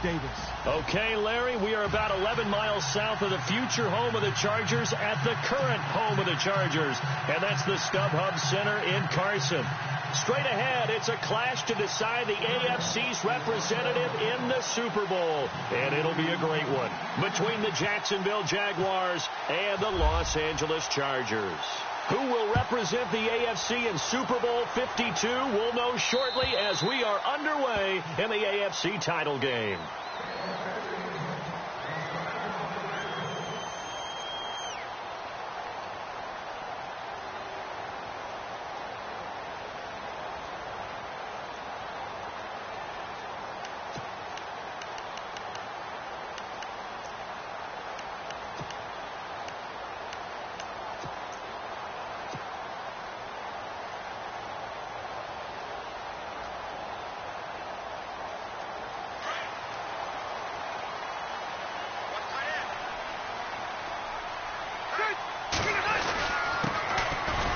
Davis. Okay, Larry, we are about 11 miles south of the future home of the Chargers at the current home of the Chargers, and that's the StubHub Center in Carson. Straight ahead, it's a clash to decide the AFC's representative in the Super Bowl, and it'll be a great one between the Jacksonville Jaguars and the Los Angeles Chargers. Who will represent the AFC in Super Bowl 52? We'll know shortly as we are underway in the AFC title game.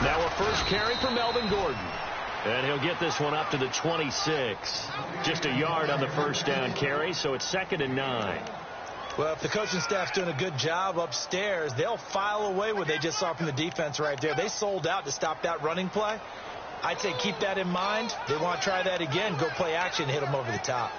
Now a first carry for Melvin Gordon. And he'll get this one up to the 26. Just a yard on the first down carry, so it's 2nd and 9. Well, if the coaching staff's doing a good job upstairs, they'll file away what they just saw from the defense right there. They sold out to stop that running play. I'd say keep that in mind. They want to try that again. Go play action, hit them over the top.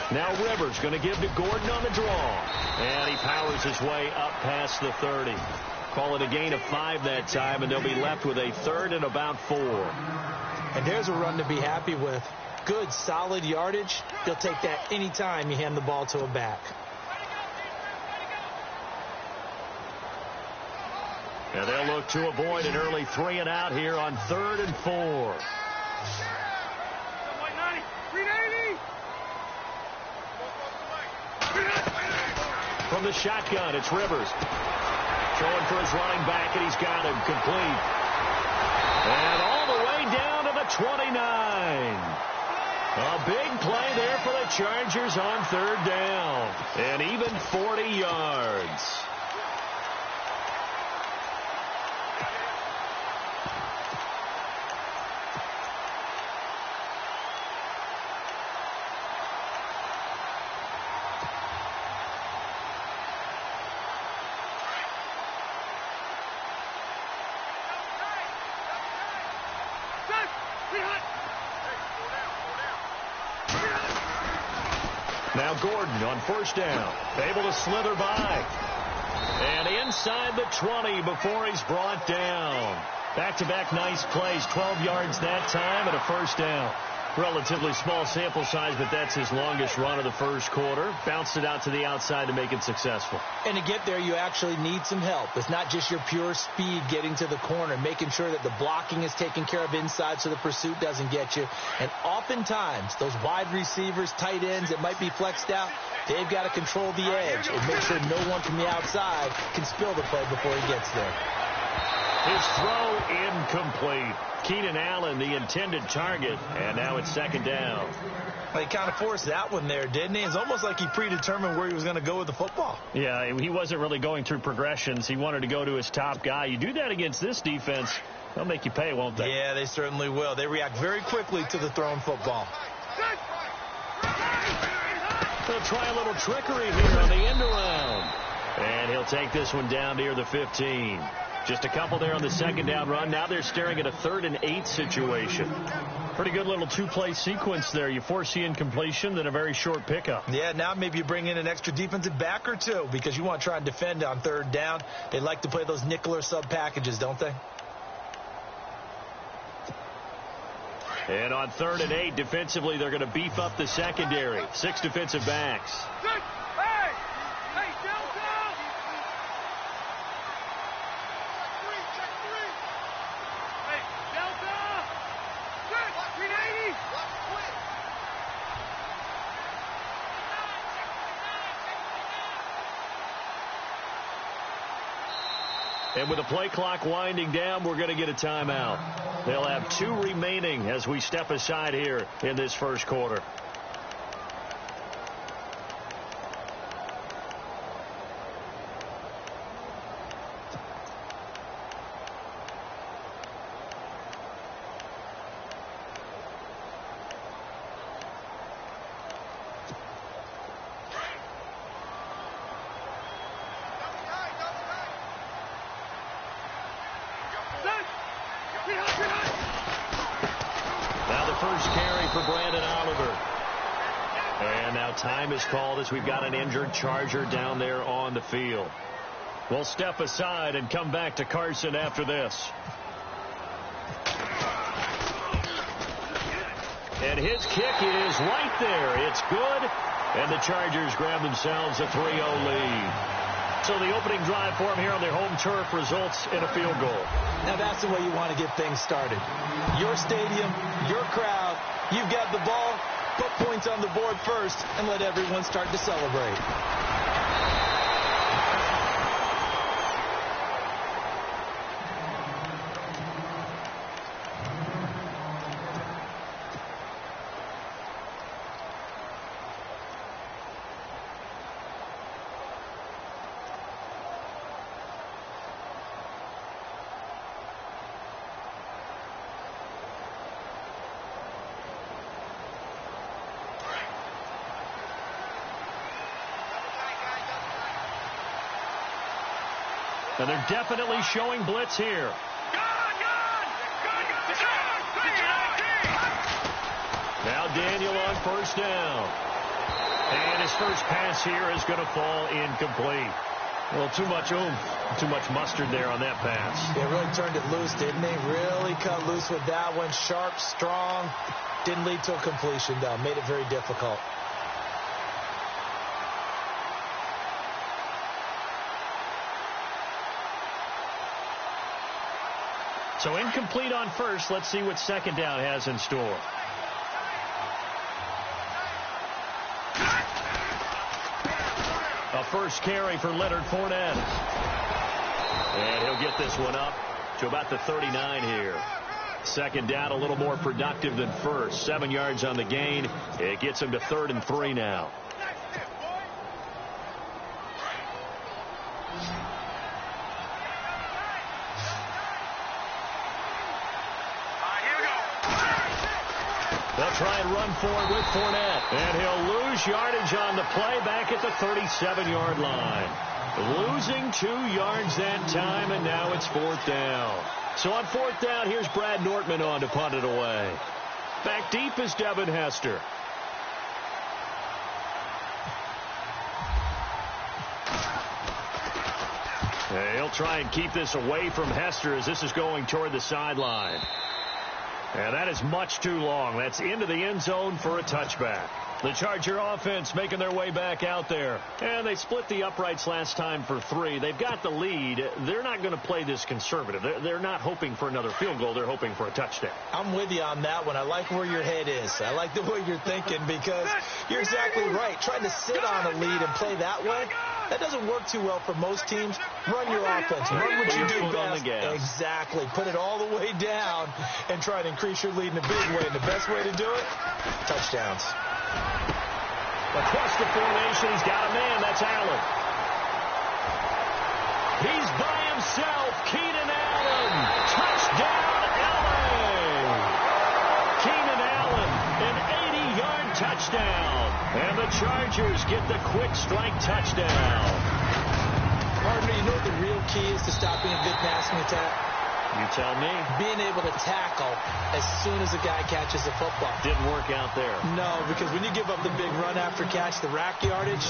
Now Rivers going to give to Gordon on the draw. And he powers his way up past the 30. Call it a gain of 5 that time, and they'll be left with a 3rd and about 4. And there's a run to be happy with. Good, solid yardage. They'll take that any time you hand the ball to a back. And they'll look to avoid an early 3 and out here on 3rd and 4. From the shotgun, it's Rivers. Throwing for his running back, and he's got him complete. And all the way down to the 29. A big play there for the Chargers on 3rd down. And even 40 yards. Now Gordon on 1st down, able to slither by. And inside the 20 before he's brought down. Back-to-back nice plays, 12 yards that time and a 1st down. Relatively small sample size, but that's his longest run of the first quarter. Bounced it out to the outside to make it successful. And to get there, you actually need some help. It's not just your pure speed getting to the corner, making sure that the blocking is taken care of inside so the pursuit doesn't get you. And oftentimes, those wide receivers, tight ends that might be flexed out, they've got to control the edge and make sure no one from the outside can spill the play before he gets there. His throw incomplete. Keenan Allen, the intended target, and now it's 2nd down. Well, he kind of forced that one there, didn't he? It's almost like he predetermined where he was going to go with the football. Yeah, he wasn't really going through progressions. He wanted to go to his top guy. You do that against this defense, they'll make you pay, won't they? Yeah, they certainly will. They react very quickly to the thrown football. They'll try a little trickery here on the end around. And he'll take this one down near the 15. Just a couple there on the 2nd down run. Now they're staring at a 3rd and 8 situation. Pretty good little 2-play sequence there. You force the incompletion, then a very short pickup. Yeah, now maybe you bring in an extra defensive back or two because you want to try and defend on 3rd down. They like to play those nickel or sub packages, don't they? And on 3rd and 8, defensively, they're going to beef up the secondary. 6 defensive backs. And with the play clock winding down, we're going to get a timeout. They'll have 2 remaining as we step aside here in this first quarter. for Brandon Oliver. And now time is called as we've got an injured Charger down there on the field. We'll step aside and come back to Carson after this. And his kick is right there. It's good. And the Chargers grab themselves a 3-0 lead. So the opening drive for them here on their home turf results in a field goal. Now that's the way you want to get things started. Your stadium, your crowd, you've got the ball, put points on the board first, and let everyone start to celebrate. And they're definitely showing blitz here. Now Daniel on first down. And his first pass here is going to fall incomplete. Well, too much oomph, too much mustard there on that pass. They really turned it loose, didn't they? Really cut loose with that one. Sharp, strong. Didn't lead to a completion, though. Made it very difficult. So incomplete on first. Let's see what second down has in store. A first carry for Leonard Fournette. And he'll get this one up to about the 39 here. Second down, a little more productive than first. 7 yards on the gain. It gets him to 3rd and 3 now. They'll try and run forward with Fournette. And he'll lose yardage on the play back at the 37-yard line. Losing 2 yards that time, and now it's 4th down. So on 4th down, here's Brad Nortman on to punt it away. Back deep is Devin Hester. He'll try and keep this away from Hester as this is going toward the sideline. And that is much too long. That's into the end zone for a touchback. The Charger offense making their way back out there. And they split the uprights last time for 3. They've got the lead. They're not going to play this conservative. They're not hoping for another field goal. They're hoping for a touchdown. I'm with you on that one. I like where your head is. I like the way you're thinking because you're exactly right. Trying to sit on a lead and play that way, that doesn't work too well for most teams. Run your offense. Run what you do best. Exactly. Put it all the way down and try to increase your lead in a big way. And the best way to do it, touchdowns. Across the formation, he's got a man. That's Allen. He's by himself. Keenan Allen. Touchdown, LA. Keenan Allen, an 80-yard touchdown. And the Chargers get the quick strike touchdown. Partner, you know what the real key is to stopping a good passing attack? You tell me. Being able to tackle as soon as a guy catches the football. Didn't work out there. No, because when you give up the big run after catch, the rack yardage,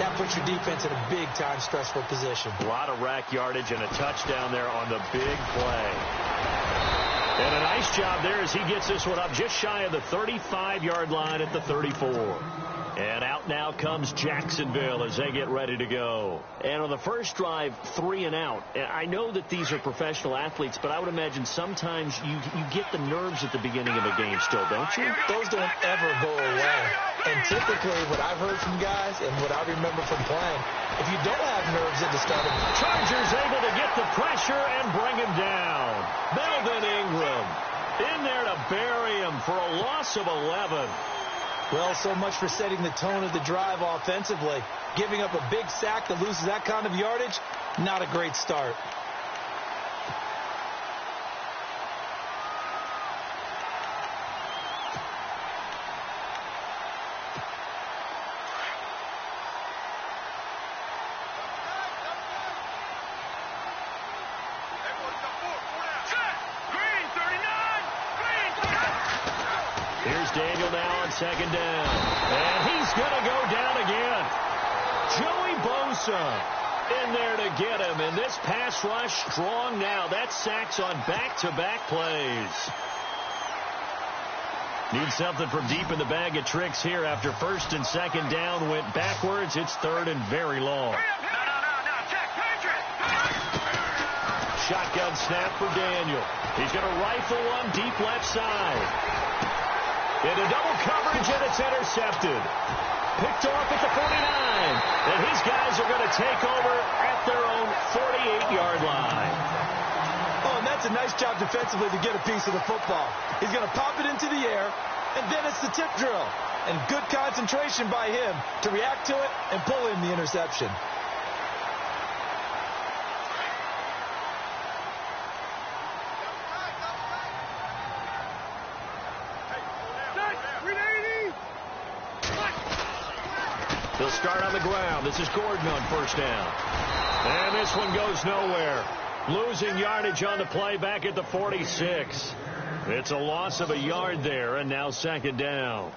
that puts your defense in a big-time stressful position. A lot of rack yardage and a touchdown there on the big play. And a nice job there as he gets this one up just shy of the 35-yard line at the 34. And out now comes Jacksonville as they get ready to go. And on the first drive, 3 and out. And I know that these are professional athletes, but I would imagine sometimes you get the nerves at the beginning of a game still, don't you? Those don't ever go away. And typically what I've heard from guys and what I remember from playing, if you don't have nerves at the start of the Chargers able to get the pressure and bring him down. Melvin Ingram in there to bury him for a loss of 11. Well, so much for setting the tone of the drive offensively. Giving up a big sack that loses that kind of yardage, not a great start. Daniel now on second down. And he's going to go down again. Joey Bosa in there to get him. And this pass rush strong now. That's sacks on back-to-back plays. Need something from deep in the bag of tricks here after first and second down went backwards. It's third and very long. Shotgun snap for Daniel. He's going to rifle one deep left side. Into double coverage, and it's intercepted. Picked off at the 49. And his guys are going to take over at their own 48-yard line. Oh, and that's a nice job defensively to get a piece of the football. He's going to pop it into the air, and then it's the tip drill. And good concentration by him to react to it and pull in the interception. He'll start on the ground. This is Gordon on first down. And this one goes nowhere. Losing yardage on the play back at the 46. It's a loss of a yard there, and now second down.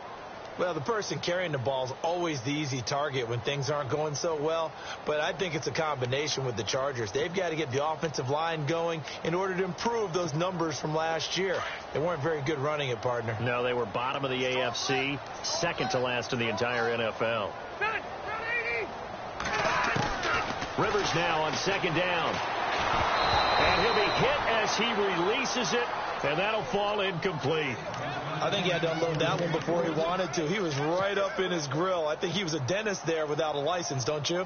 Well, the person carrying the ball is always the easy target when things aren't going so well, but I think it's a combination with the Chargers. They've got to get the offensive line going in order to improve those numbers from last year. They weren't very good running it, partner. No, they were bottom of the AFC, second to last in the entire NFL. Rivers now on second down. And he'll be hit as he releases it, and that'll fall incomplete. I think he had to unload that one before he wanted to. He was right up in his grill. I think he was a dentist there without a license, don't you?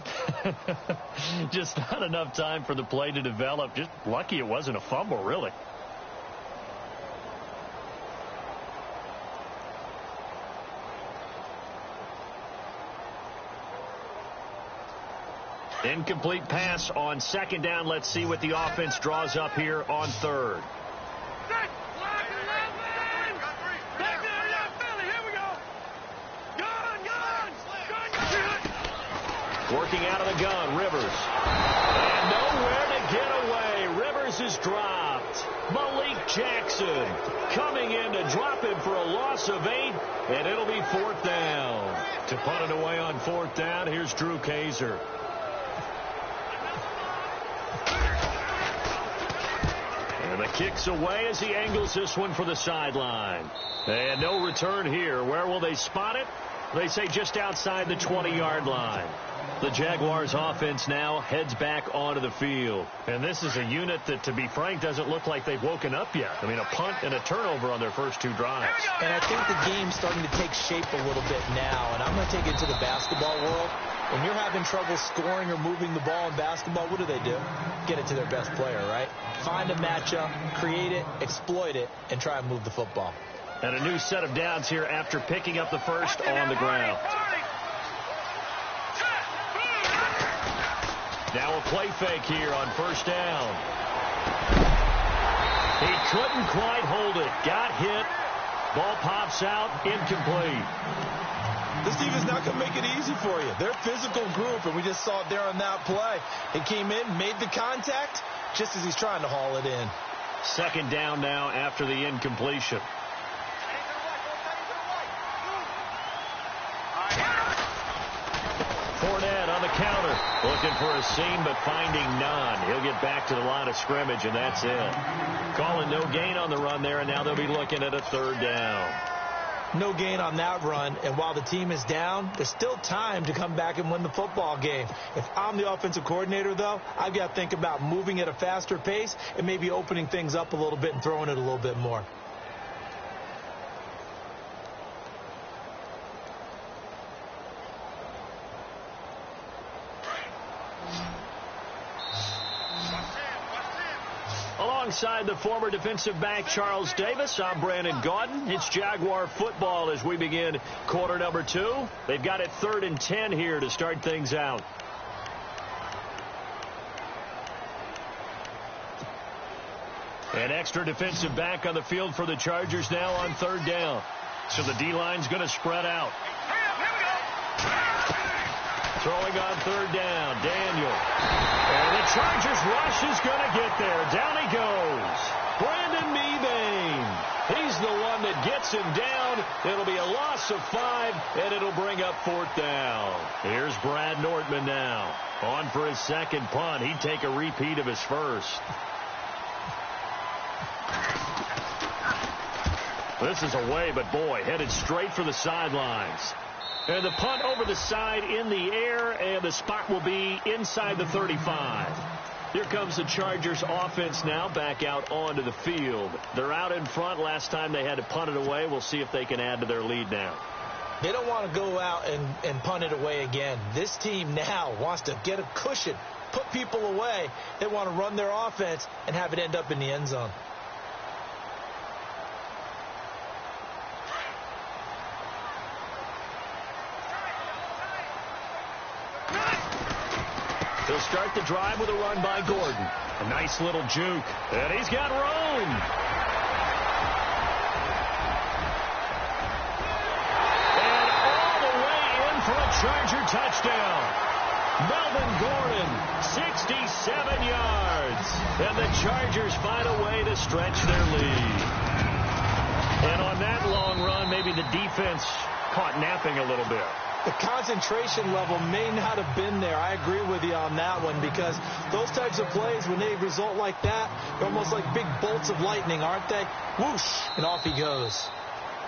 Just not enough time for the play to develop. Just lucky it wasn't a fumble, really. Incomplete pass on second down. Let's see what the offense draws up here on third. Working out of the gun, Rivers. And nowhere to get away. Rivers is dropped. Malik Jackson coming in to drop him for a loss of 8, and it'll be fourth down. To punt it away on fourth down, here's Drew Kaiser. And the kick's away as he angles this one for the sideline. And no return here. Where will they spot it? They say just outside the 20-yard line. The Jaguars offense now heads back onto the field. And this is a unit that, to be frank, doesn't look like they've woken up yet. I mean, a punt and a turnover on their first two drives. And I think the game's starting to take shape a little bit now. And I'm going to take it to the basketball world. When you're having trouble scoring or moving the ball in basketball, what do? Get it to their best player, right? Find a matchup, create it, exploit it, and try and move the football. And a new set of downs here after picking up the first on the ground. Now a play fake here on first down. He couldn't quite hold it. Got hit. Ball pops out. Incomplete. This team is not going to make it easy for you. They're a physical group, and we just saw it there on that play. He came in, made the contact, just as he's trying to haul it in. Second down now after the incompletion. Fournette on the counter. Looking for a seam, but finding none. He'll get back to the line of scrimmage, and that's it. Calling no gain on the run there, and now they'll be looking at a third down. No gain on that run, and while the team is down, there's still time to come back and win the football game. If I'm the offensive coordinator, though, I've got to think about moving at a faster pace and maybe opening things up a little bit and throwing it a little bit more. Alongside the former defensive back Charles Davis, I'm Brandon Gaudin. It's Jaguar football as we begin quarter number 2. They've got it 3rd and 10 here to start things out. An extra defensive back on the field for the Chargers now on third down. So the D-line's going to spread out. Throwing on third down, Daniel. And the Chargers rush is going to get there. Down he goes. Brandon Mebane. He's the one that gets gets him down. It'll be a loss of 5, and it'll bring up 4th down. Here's Brad Nordman now. On for his second punt. He'd take a repeat of his first. This is away, but boy, headed straight for the sidelines. And the punt over the side in the air, and the spot will be inside the 35. Here comes the Chargers offense now back out onto the field. They're out in front. Last time they had to punt it away. We'll see if they can add to their lead now. They don't want to go out and punt it away again. This team now wants to get a cushion, put people away. They want to run their offense and have it end up in the end zone. They'll start the drive with a run by Gordon. A nice little juke. And he's got room. And all the way in for a Charger touchdown. Melvin Gordon, 67 yards. And the Chargers find a way to stretch their lead. And on that long run, maybe the defense caught napping a little bit. The concentration level may not have been there. I agree with you on that one, because those types of plays, when they result like that, they're almost like big bolts of lightning, aren't they? Whoosh, and off he goes.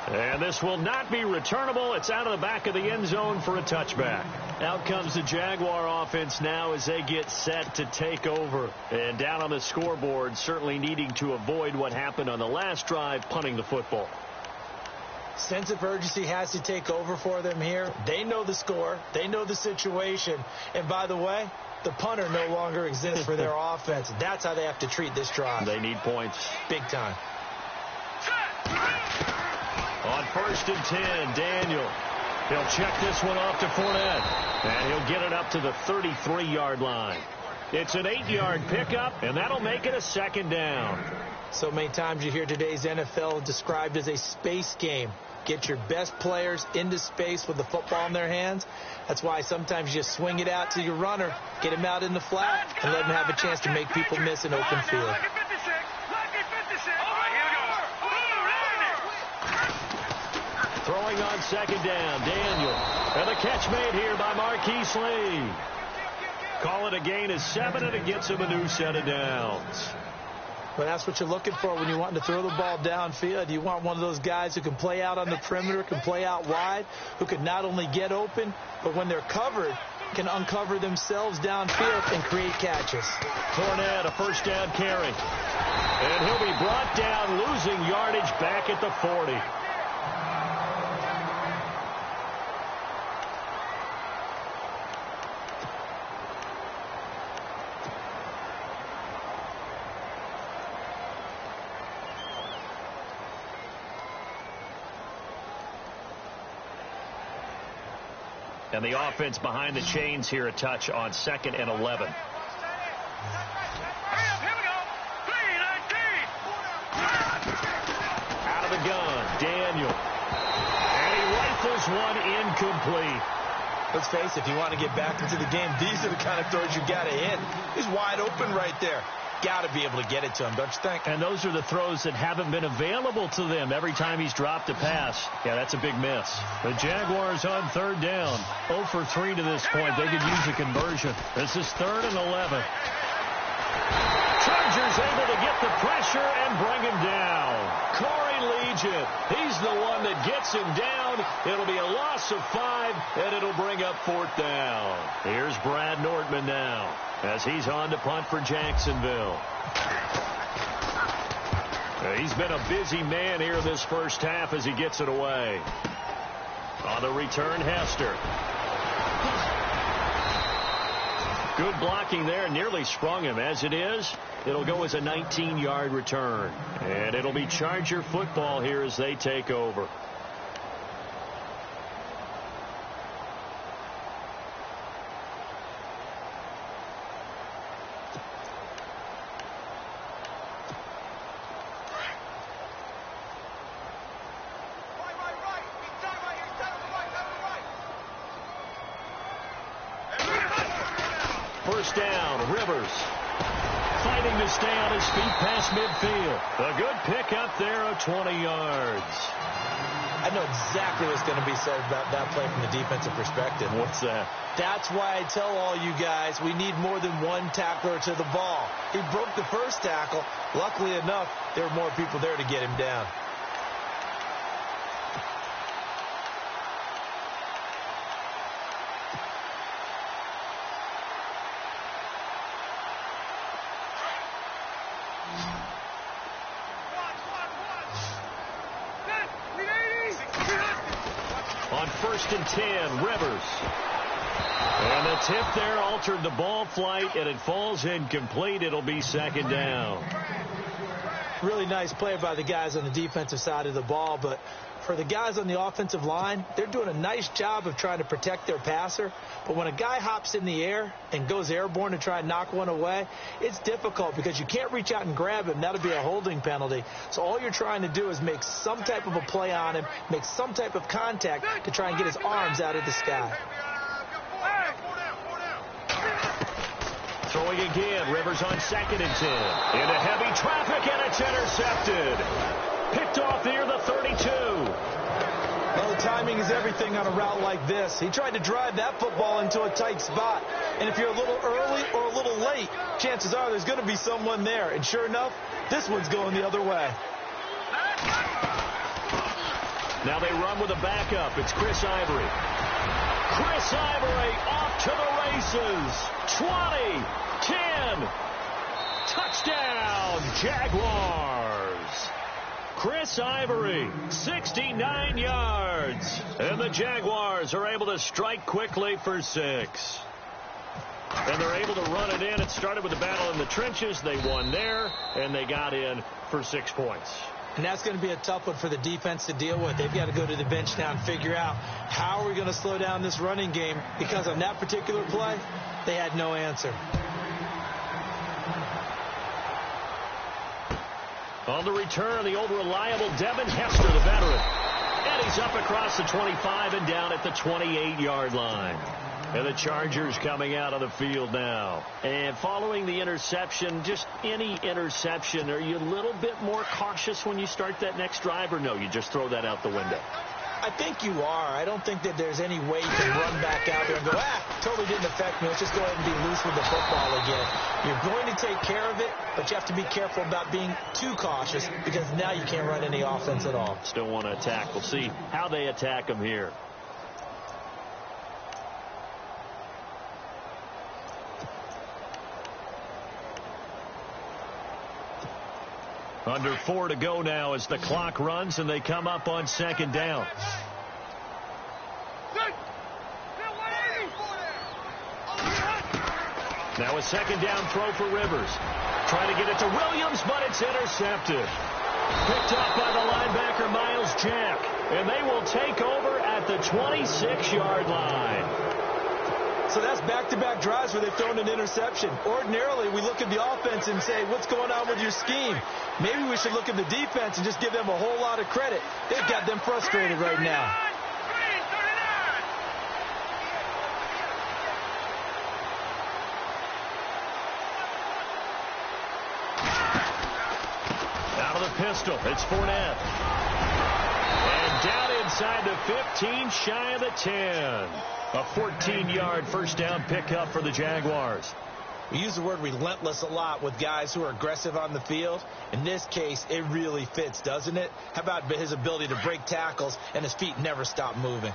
And this will not be returnable. It's out of the back of the end zone for a touchback. Out comes the Jaguar offense now as they get set to take over. And down on the scoreboard, certainly needing to avoid what happened on the last drive, punting the football. Sense of urgency has to take over for them here. They know the score. They know the situation. And by the way, the punter no longer exists for their offense. That's how they have to treat this drive. They need points. Big time. On 1st and 10, Daniel. He'll check this one off to Fournette. And he'll get it up to the 33-yard line. It's an 8-yard pickup, and that'll make it a 2nd down. So many times you hear today's NFL described as a space game. Get your best players into space with the football in their hands. That's why sometimes you just swing it out to your runner, get him out in the flat, and let him have a chance to make people miss an open field. Throwing on 2nd down, Daniel. And the catch made here by Marquise Lee. Call it a gain of 7, and it gets him a new set of downs. Well, that's what you're looking for when you want to throw the ball downfield. You want one of those guys who can play out on the perimeter, can play out wide, who can not only get open, but when they're covered, can uncover themselves downfield and create catches. Fournette, a 1st down carry. And he'll be brought down, losing yardage back at the 40. And the offense behind the chains here, a touch on 2nd and 11. Out of the gun, Daniel. And he rifles one incomplete. Let's face it, if you want to get back into the game, these are the kind of throws you got to hit. He's wide open right there. Got to be able to get it to him, don't you think? And those are the throws that haven't been available to them every time he's dropped a pass. Yeah, that's a big miss. The Jaguars on 3rd down. 0 for 3 to this point. They could use a conversion. This is 3rd and 11. Chargers able to get the pressure and bring him down. Corey Legion, he's the one that gets him down. It'll be a loss of 5, and it'll bring up 4th down. Here's Brad Nordman now as he's on to punt for Jacksonville. He's been a busy man here this first half as he gets it away. On the return, Hester. Good blocking there, nearly sprung him. As it is, it'll go as a 19-yard return. And it'll be Charger football here as they take over. First down, Rivers fighting to stay on his feet past midfield. A good pick up there of 20 yards. I know exactly what's going to be said about that play from the defensive perspective. What's that? That's why I tell all you guys we need more than one tackler to the ball. He broke the first tackle. Luckily enough, there were more people there to get him down. On 1st and 10, Rivers. And the tip there altered the ball flight, and it falls incomplete. It'll be 2nd down. Really nice play by the guys on the defensive side of the ball, but for the guys on the offensive line, they're doing a nice job of trying to protect their passer. But when a guy hops in the air and goes airborne to try and knock one away, it's difficult because you can't reach out and grab him. That'll be a holding penalty. So all you're trying to do is make some type of a play on him, make some type of contact to try and get his arms out of the sky. Throwing again, Rivers on 2nd and 10. Into heavy traffic, and it's intercepted. Picked off near the 32. Well, the timing is everything on a route like this. He tried to drive that football into a tight spot. And if you're a little early or a little late, chances are there's going to be someone there. And sure enough, this one's going the other way. Now they run with a backup. It's Chris Ivory. Chris Ivory off to the races. 20, 10, touchdown, Jaguars. Chris Ivory, 69 yards. And the Jaguars are able to strike quickly for 6. And they're able to run it in. It started with a battle in the trenches. They won there, and they got in for 6 points. And that's going to be a tough one for the defense to deal with. They've got to go to the bench now and figure out how are we going to slow down this running game, because on that particular play, they had no answer. On the return, the old reliable Devin Hester, the veteran. And he's up across the 25 and down at the 28-yard line. And the Chargers coming out on the field now. And following the interception, just any interception, are you a little bit more cautious when you start that next drive, or no, you just throw that out the window? I think you are. I don't think that there's any way you can run back out there and go, totally didn't affect me. Let's just go ahead and be loose with the football again. You're going to take care of it, but you have to be careful about being too cautious, because now you can't run any offense at all. Still want to attack. We'll see how they attack them here. Under 4 to go now as the clock runs, and they come up on 2nd down. Now a 2nd down throw for Rivers. Trying to get it to Williams, but it's intercepted. Picked up by the linebacker, Miles Jack. And they will take over at the 26-yard line. So that's back-to-back drives where they've thrown an interception. Ordinarily, we look at the offense and say, what's going on with your scheme? Maybe we should look at the defense and just give them a whole lot of credit. They've got them frustrated right now. Out of the pistol, it's Fournette. And down inside the 15, shy of the 10. A 14-yard first down pickup for the Jaguars. We use the word relentless a lot with guys who are aggressive on the field. In this case, it really fits, doesn't it? How about his ability to break tackles and his feet never stop moving?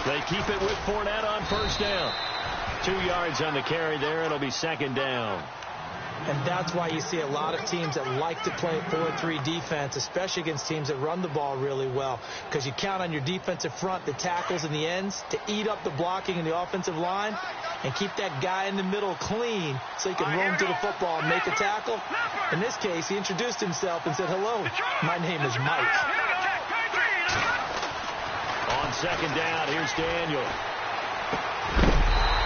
They keep it with Fournette on first down. 2 yards on the carry there. It'll be 2nd down. And that's why you see a lot of teams that like to play 4-3 defense, especially against teams that run the ball really well, because you count on your defensive front, the tackles and the ends, to eat up the blocking in the offensive line and keep that guy in the middle clean so he can roam to the football and make a tackle. In this case, he introduced himself and said, hello, my name is Mike. On 2nd down, here's Daniel.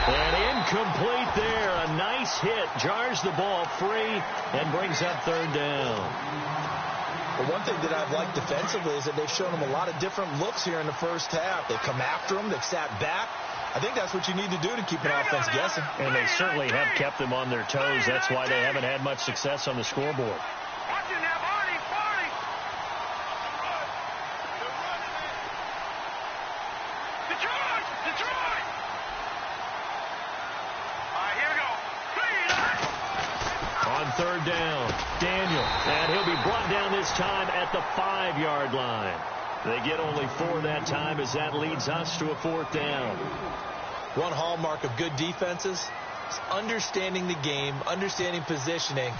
And incomplete there. A nice hit. Jars the ball free and brings up 3rd down. Well, one thing that I've liked defensively is that they've shown them a lot of different looks here in the first half. They've come after them. They've sat back. I think that's what you need to do to keep an offense guessing. And they certainly have kept them on their toes. That's why they haven't had much success on the scoreboard. On third down, Daniel, and he'll be brought down this time at the 5-yard line. They get only 4 that time as that leads us to a 4th down. One hallmark of good defenses is understanding the game, understanding positioning,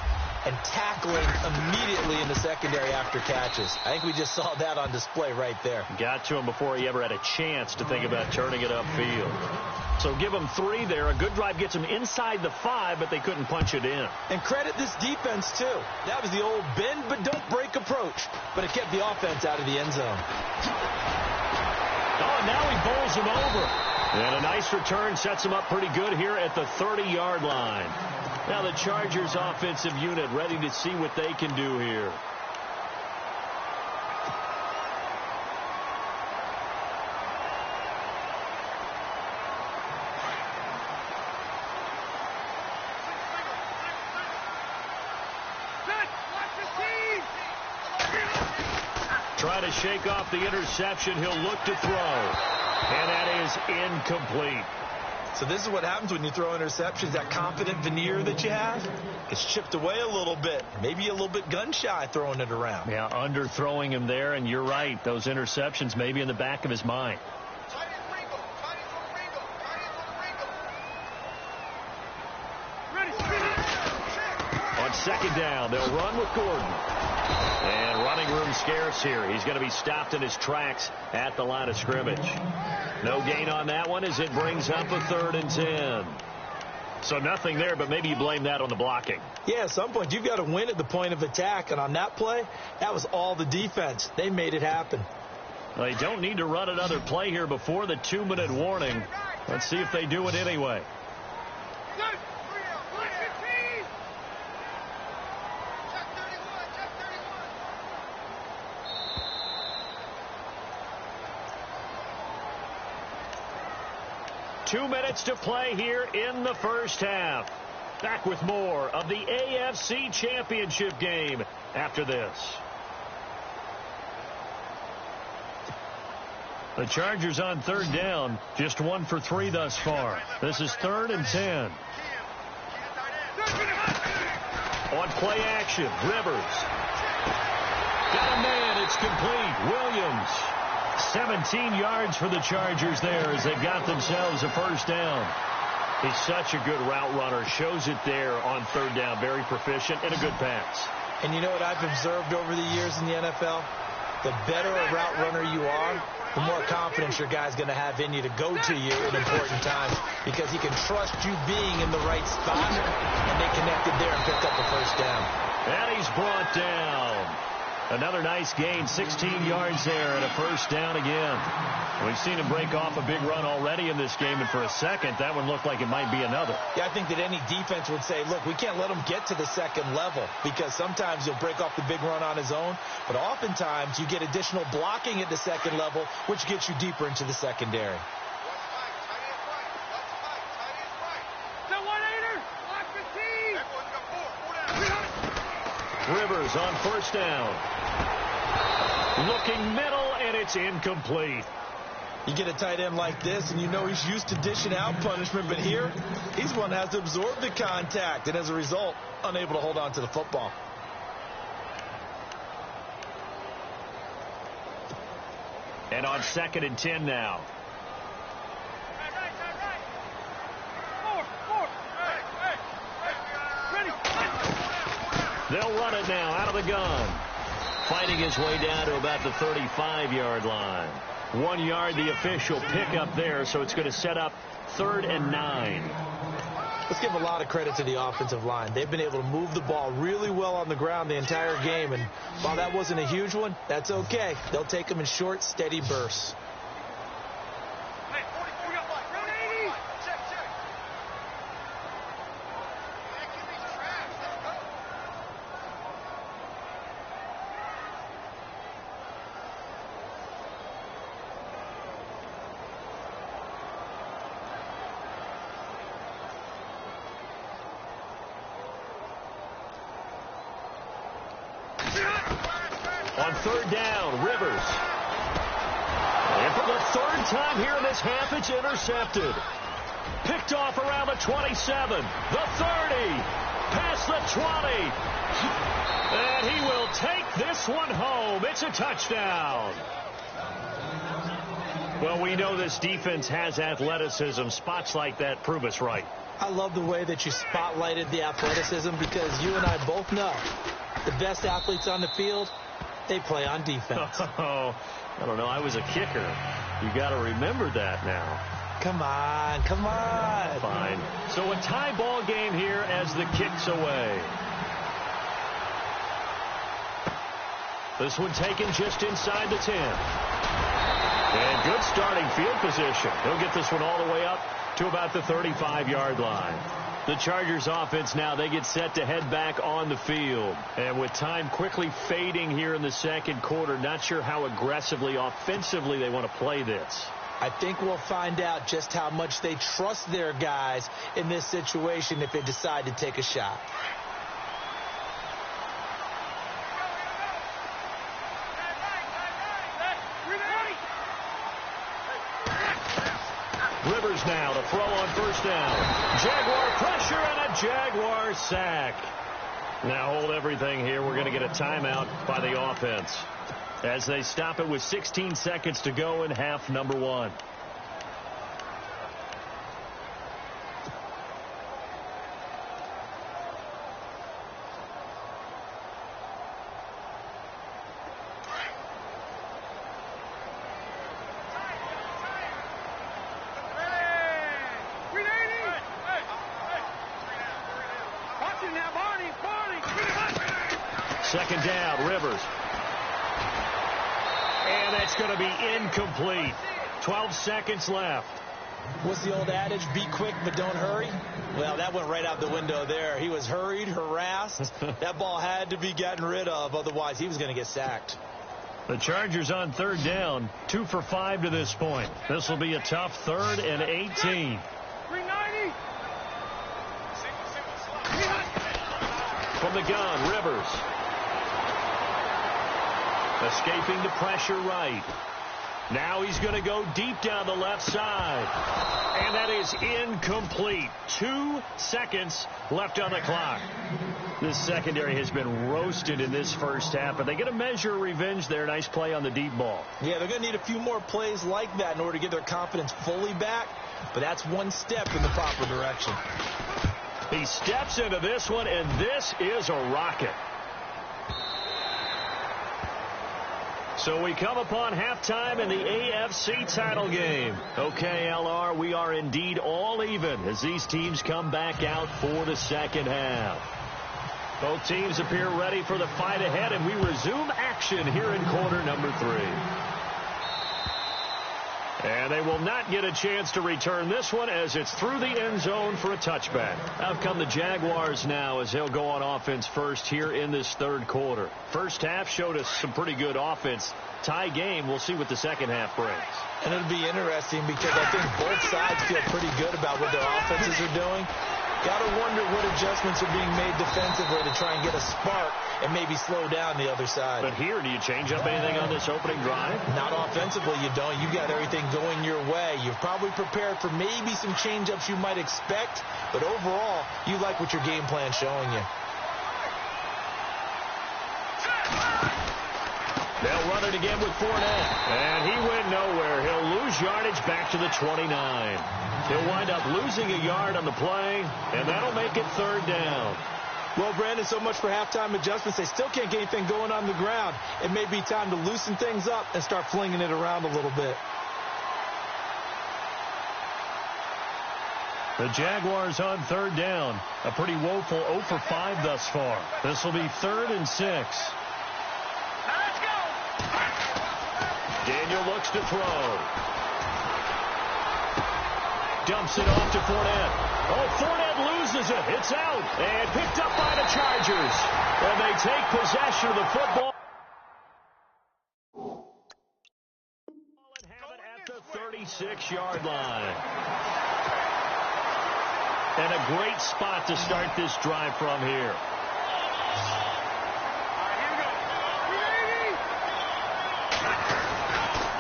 and tackling immediately in the secondary after catches. I think we just saw that on display right there. Got to him before he ever had a chance to think about turning it upfield. So give him 3 there. A good drive gets him inside the 5, but they couldn't punch it in. And credit this defense, too. That was the old bend but don't break approach, but it kept the offense out of the end zone. Oh, now he bowls him over. And a nice return sets him up pretty good here at the 30-yard line. Now the Chargers offensive unit ready to see what they can do here. Try to shake off the interception. He'll look to throw. And that is incomplete. So this is what happens when you throw interceptions. That confident veneer that you have gets chipped away a little bit. Maybe a little bit gun-shy throwing it around. Yeah, underthrowing him there, and you're right. Those interceptions may be in the back of his mind. On second down, they'll run with Gordon. And running room scarce here. He's going to be stopped in his tracks at the line of scrimmage. No gain on that one as it brings up a 3rd and 10. So nothing there, but maybe you blame that on the blocking. Yeah, at some point you've got to win at the point of attack. And on that play, that was all the defense. They made it happen. They don't need to run another play here before the 2-minute warning. Let's see if they do it anyway. Two minutes to play here in the first half. Back with more of the AFC Championship game after this. The Chargers on third down, just 1 for 3 thus far. This is 3rd and 10. On play action, Rivers. Got a man, it's complete. Williams. 17 yards for the Chargers there as they got themselves a first down. He's such a good route runner. Shows it there on third down. Very proficient and a good pass. And you know what I've observed over the years in the NFL? The better a route runner you are, the more confidence your guy's going to have in you to go to you in important times because he can trust you being in the right spot, and they connected there and picked up the first down. And he's brought down. Another nice gain, 16 yards there and a first down again. We've seen him break off a big run already in this game, and for a second, that one looked like it might be another. Yeah, I think that any defense would say, look, we can't let him get to the second level because sometimes he'll break off the big run on his own, but oftentimes you get additional blocking at the second level, which gets you deeper into the secondary. Rivers on first down. Looking middle, and it's incomplete. You get a tight end like this, and you know he's used to dishing out punishment, but here, he's one that has to absorb the contact, and as a result, unable to hold on to the football. And on 2nd and 10 now. They'll run it now out of the gun. Fighting his way down to about the 35-yard line. 1 yard, the official pickup there, so it's going to set up 3rd and 9. Let's give a lot of credit to the offensive line. They've been able to move the ball really well on the ground the entire game, and while that wasn't a huge one, that's okay. They'll take them in short, steady bursts. On third down, Rivers. And from the third time here in this half, it's intercepted. Picked off around the 27, the 30, past the 20. And he will take this one home. It's a touchdown. Well, we know this defense has athleticism. Spots like that prove us right. I love the way that you spotlighted the athleticism, because you and I both know the best athletes on the field, they play on defense. Oh, I don't know. I was a kicker. You got to remember that now. Come on, come on. Fine. So a tie ball game here as the kick's away. This one taken just inside the 10. And good starting field position. He'll get this one all the way up to about the 35-yard line. The Chargers offense now, they get set to head back on the field. And with time quickly fading here in the second quarter, not sure how aggressively, offensively they want to play this. I think we'll find out just how much they trust their guys in this situation if they decide to take a shot. Rivers now to throw on first down. Jaguar pressure and a Jaguar sack. Now hold everything here. We're going to get a timeout by the offense as they stop it with 16 seconds to go in half number one. Second down, Rivers. And that's going to be incomplete. 12 seconds left. What's the old adage? Be quick, but don't hurry. Well, that went right out the window there. He was hurried, harassed. That ball had to be gotten rid of. Otherwise, he was going to get sacked. The Chargers on third down, 2 for 5 to this point. This will be a tough 3rd and 18. 390. From the gun, Rivers. Escaping the pressure right. Now he's going to go deep down the left side. And that is incomplete. 2 seconds left on the clock. This secondary has been roasted in this first half, but they get a measure of revenge there. Nice play on the deep ball. Yeah, they're going to need a few more plays like that in order to get their confidence fully back, but that's one step in the proper direction. He steps into this one, and this is a rocket. So we come upon halftime in the AFC title game. Okay, LR, we are indeed all even as these teams come back out for the second half. Both teams appear ready for the fight ahead, and we resume action here in quarter number 3. And they will not get a chance to return this one as it's through the end zone for a touchback. Out come the Jaguars now as they'll go on offense first here in this third quarter. First half showed us some pretty good offense. Tie game, we'll see what the second half brings. And it'll be interesting because I think both sides feel pretty good about what their offenses are doing. Got to wonder what adjustments are being made defensively to try and get a spark and maybe slow down the other side. But here, do you change up anything on this opening drive? Not offensively, you don't. You got everything going your way. You've probably prepared for maybe some change-ups you might expect, but overall, you like what your game plan's showing you. They'll run it again with Fournette. And he went nowhere. He'll lose yardage back to the 29. He'll wind up losing a yard on the play, and that'll make it third down. Well, Brandon, so much for halftime adjustments. They still can't get anything going on the ground. It may be time to loosen things up and start flinging it around a little bit. The Jaguars on third down. A pretty woeful 0 for 5 thus far. This will be 3rd and 6. Let's go. Daniel looks to throw. Dumps it off to Fournette. Oh, Fournette loses it. It's out. And picked up by the Chargers. And they take possession of the football. And have it at the 36-yard line. And a great spot to start this drive from here.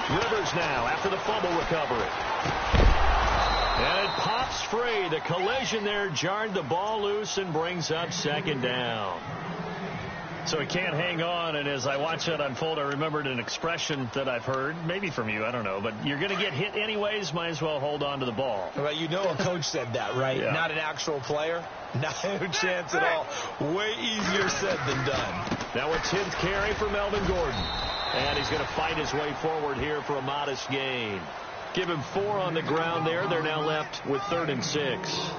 Rivers now after the fumble recovery. And it pops free. The collision there jarred the ball loose and brings up second down. So he can't hang on, and as I watch that unfold, I remembered an expression that I've heard, maybe from you, I don't know, but you're going to get hit anyways, might as well hold on to the ball. Well, you know a coach said that, right? Yeah. Not an actual player. Not a chance at all. Way easier said than done. Now a 10th carry for Melvin Gordon. And he's going to fight his way forward here for a modest gain. Give him 4 on the ground there. They're now left with 3rd and 6.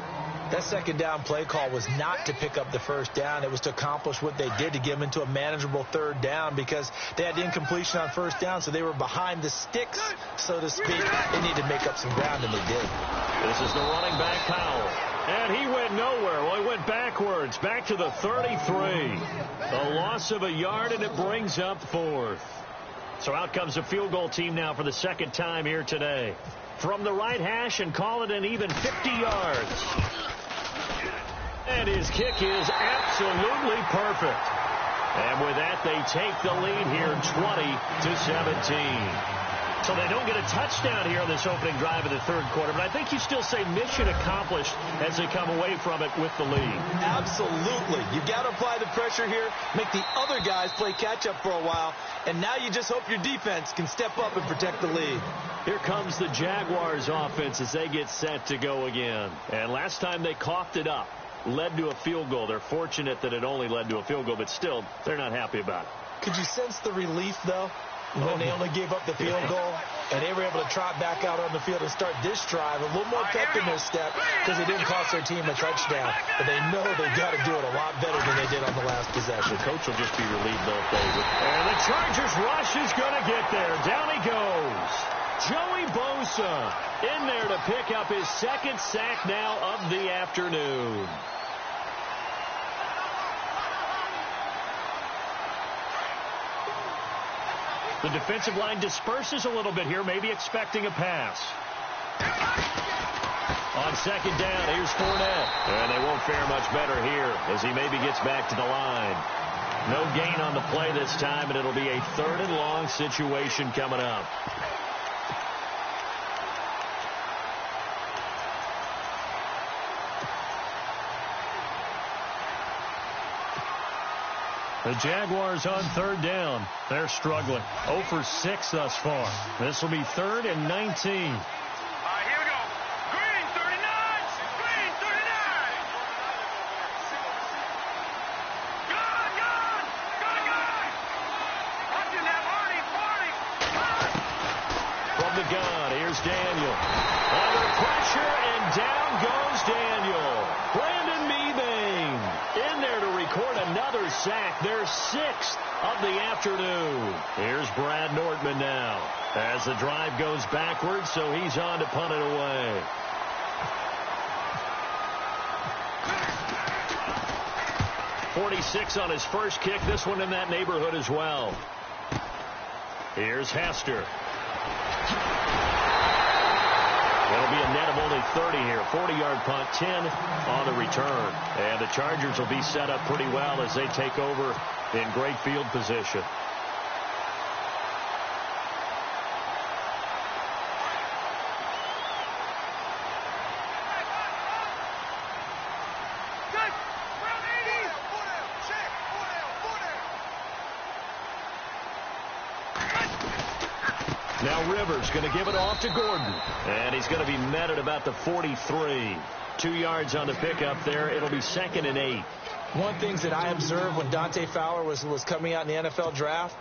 That second down play call was not to pick up the first down. It was to accomplish what they did, to get them into a manageable 3rd down, because they had incompletion on first down, so they were behind the sticks, so to speak. They needed to make up some ground, and they did. This is the running back, Powell. And he went nowhere. Well, he went backwards, back to the 33. A loss of a yard, and it brings up 4th. So out comes the field goal team now for the second time here today. From the right hash, and call it an even 50 yards. And his kick is absolutely perfect. And with that, they take the lead here 20-17. So they don't get a touchdown here on this opening drive of the 3rd quarter, but I think you still say mission accomplished as they come away from it with the lead. Absolutely. You got to apply the pressure here, make the other guys play catch-up for a while, and now you just hope your defense can step up and protect the lead. Here comes the Jaguars offense as they get set to go again. And last time they coughed it up, led to a field goal. They're fortunate that it only led to a field goal, but still, they're not happy about it. Could you sense the relief, though, when they only gave up the field goal, and they were able to trot back out on the field and start this drive a little more pep in their step, because it didn't cost their team a touchdown, but they know they got to do it a lot better than they did on the last possession. Coach will just be relieved, though, David. And the Chargers rush is going to get there. Down he goes. Joey Bosa in there to pick up his 2nd sack now of the afternoon. The defensive line disperses a little bit here, maybe expecting a pass. On 2nd down, here's Fournette. And they won't fare much better here as he maybe gets back to the line. No gain on the play this time, and it'll be a 3rd and long situation coming up. The Jaguars on 3rd down. They're struggling. 0 for 6 thus far. This will be 3rd and 19. Here we go. Green 39. Green 39. Gun. Watching that Marty. From the gun, here's Daniel. Under pressure, and down goes Daniel. Brandon Mebane in there to record another sack. Their 6th of the afternoon. Here's Brad Nortman now as the drive goes backwards, so he's on to punt it away. .46 on his first kick. This one in that neighborhood as well. Here's Hester. It'll be a net of only 30 here. 40-yard punt, 10 on the return. And the Chargers will be set up pretty well as they take over in great field position. Now Rivers going to give it off to Gordon. And he's going to be met at about the 43. 2 yards on the pickup there. It'll be 2nd and 8. One of the things that I observed when Dante Fowler was coming out in the NFL draft,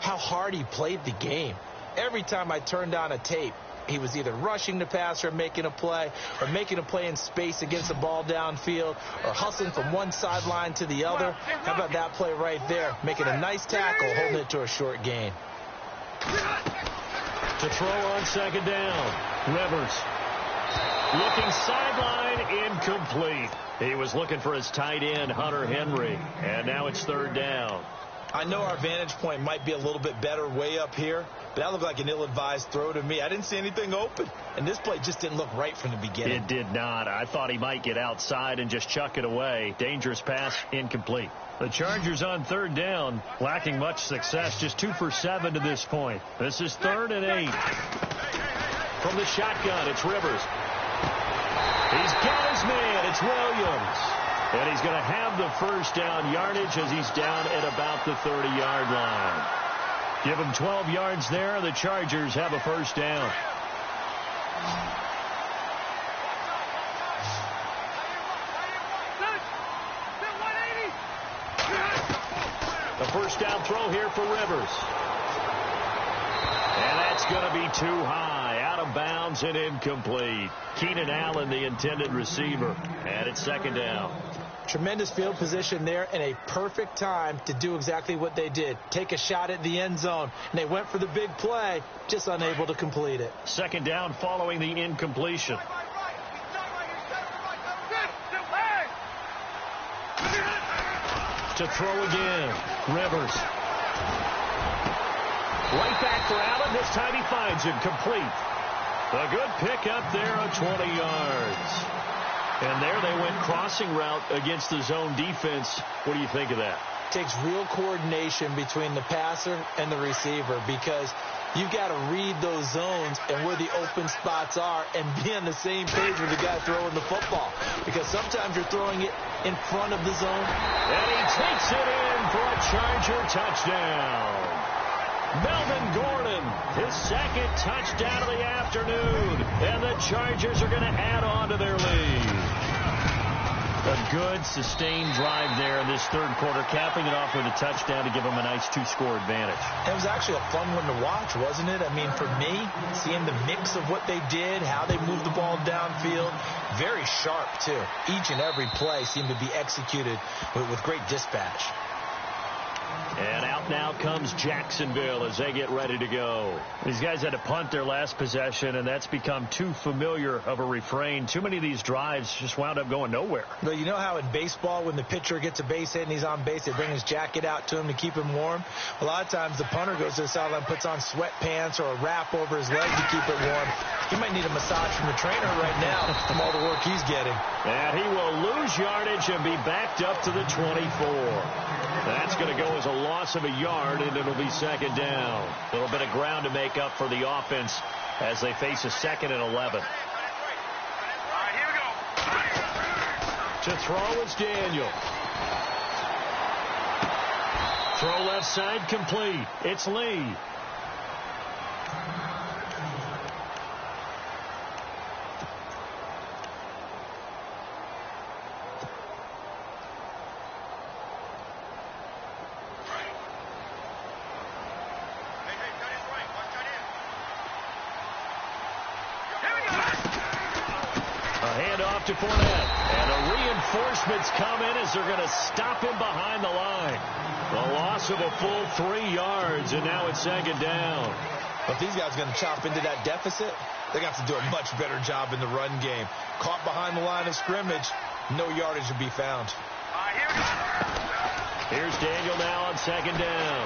how hard he played the game. Every time I turned on a tape, he was either rushing the passer, making a play, or making a play in space against the ball downfield, or hustling from one sideline to the other. How about that play right there? Making a nice tackle, holding it to a short gain. To throw on 2nd down. Rivers. Looking sideline, incomplete. He was looking for his tight end, Hunter Henry. And now it's 3rd down. I know our vantage point might be a little bit better way up here, but that looked like an ill-advised throw to me. I didn't see anything open, and this play just didn't look right from the beginning. It did not. I thought he might get outside and just chuck it away. Dangerous pass, incomplete. The Chargers on third down, lacking much success, just 2 for 7 to this point. This is 3rd and 8. From the shotgun, it's Rivers. He's got his man. It's Williams. And he's going to have the first down yardage as he's down at about the 30-yard line. Give him 12 yards there. The Chargers have a first down. The first down throw here for Rivers. And that's going to be too high. Out of bounds and incomplete. Keenan Allen, the intended receiver. And it's 2nd down. Tremendous field position there and a perfect time to do exactly what they did. Take a shot at the end zone. And they went for the big play, just unable to complete it. 2nd down following the incompletion. To throw again. Rivers. Right back for Allen. This time he finds him complete. A good pickup there of 20 yards. And there they went crossing route against the zone defense. What do you think of that? Takes real coordination between the passer and the receiver because you've got to read those zones and where the open spots are and be on the same page with the guy throwing the football. Because sometimes you're throwing it in front of the zone. And he takes it in for a Charger touchdown. Melvin Gordon, his 2nd touchdown of the afternoon. And the Chargers are going to add on to their lead. A good, sustained drive there in this 3rd quarter, capping it off with a touchdown to give them a nice 2-score advantage. It was actually a fun one to watch, wasn't it? I mean, for me, seeing the mix of what they did, how they moved the ball downfield, very sharp, too. Each and every play seemed to be executed with great dispatch. And out now comes Jacksonville as they get ready to go. These guys had to punt their last possession, and that's become too familiar of a refrain. Too many of these drives just wound up going nowhere. But you know how in baseball, when the pitcher gets a base hit and he's on base, they bring his jacket out to him to keep him warm? A lot of times the punter goes to the sideline, puts on sweatpants or a wrap over his leg to keep it warm. He might need a massage from the trainer right now from all the work he's getting. And he will lose yardage and be backed up to the 24. That's going to go as a loss of a yard, and it'll be 2nd down. A little bit of ground to make up for the offense as they face a 2nd and 11. All right, here we go. To throw is Daniel. Throw left side complete. It's Lee. To Fournette. And the reinforcements come in as they're going to stop him behind the line. The loss of a full 3 yards, and now it's 2nd down. But these guys are going to chop into that deficit. They got to do a much better job in the run game. Caught behind the line of scrimmage, no yardage to be found. Here's Daniel now on 2nd down.